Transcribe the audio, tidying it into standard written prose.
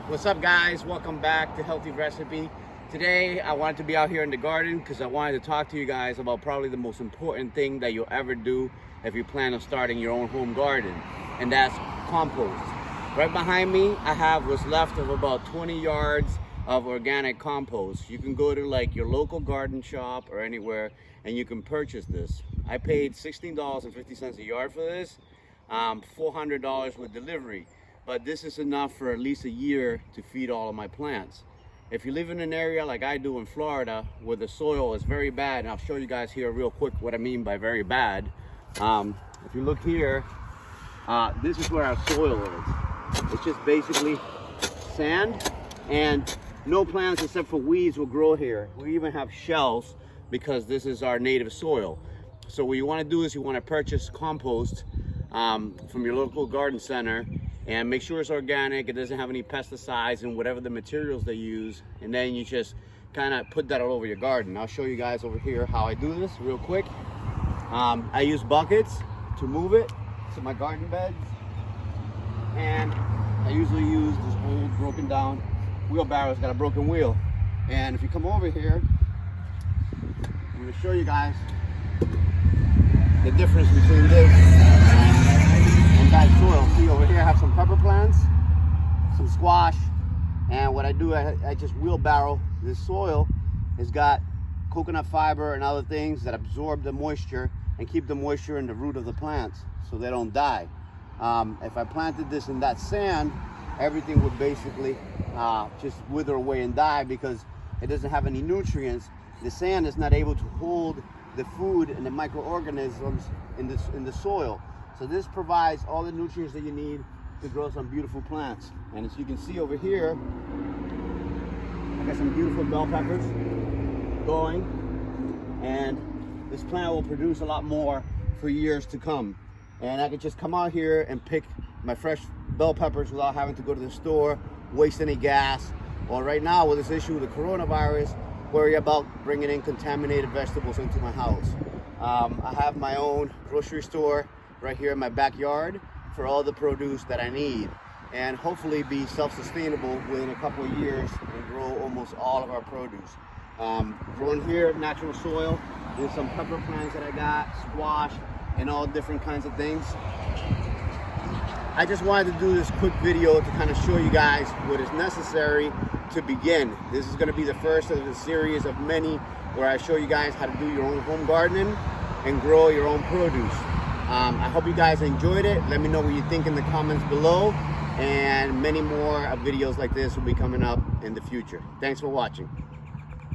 What's up, guys? Welcome back to Healthy Recipe. Today I wanted to be out here in the garden because I wanted to talk to you guys about probably the most important thing that you'll ever do if you plan on starting your own home garden, and that's compost. Right behind me I have what's left of about 20 yards of organic compost. You can go to like your local garden shop or anywhere and you can purchase this. I paid $16.50 a yard for this, $400 with delivery. But this is enough for at least a year to feed all of my plants. If you live in an area like I do in Florida where the soil is very bad, and I'll show you guys here real quick what I mean by very bad. If you look here, this is where our soil is. It's just basically sand, and no plants except for weeds will grow here. We even have shells because this is our native soil. So what you want to do is you want to purchase compost from your local garden center, and make sure it's organic, it doesn't have any pesticides and whatever the materials they use, and then you just kind of put that all over your garden. I'll show you guys over here how I do this real quick. I use buckets to move it to my garden beds, and I usually use this old broken down wheelbarrow. It's got a broken wheel, and if you come over here, I'm going to show you guys the difference between this and bad soil. See over here I have some pepper plants, some squash, and what I do, I just wheelbarrow this soil. It's got coconut fiber and other things that absorb the moisture and keep the moisture in the root of the plants so they don't die. If I planted this in that sand, everything would basically just wither away and die because it doesn't have any nutrients. The sand is not able to hold the food and the microorganisms in the soil. So this provides all the nutrients that you need to grow some beautiful plants. And as you can see over here, I got some beautiful bell peppers going, and this plant will produce a lot more for years to come. And I could just come out here and pick my fresh bell peppers without having to go to the store, waste any gas, or right now with this issue with the coronavirus, worry about bringing in contaminated vegetables into my house. I have my own grocery store right here in my backyard for all the produce that I need, and hopefully be self-sustainable within a couple of years and grow almost all of our produce. Growing here, natural soil, with some pepper plants that I got, squash, and all different kinds of things. I just wanted to do this quick video to kind of show you guys what is necessary to begin. This is going to be the first of the series of many where I show you guys how to do your own home gardening and grow your own produce. I hope you guys enjoyed it. Let me know what you think in the comments below, and many more videos like this will be coming up in the future. Thanks for watching.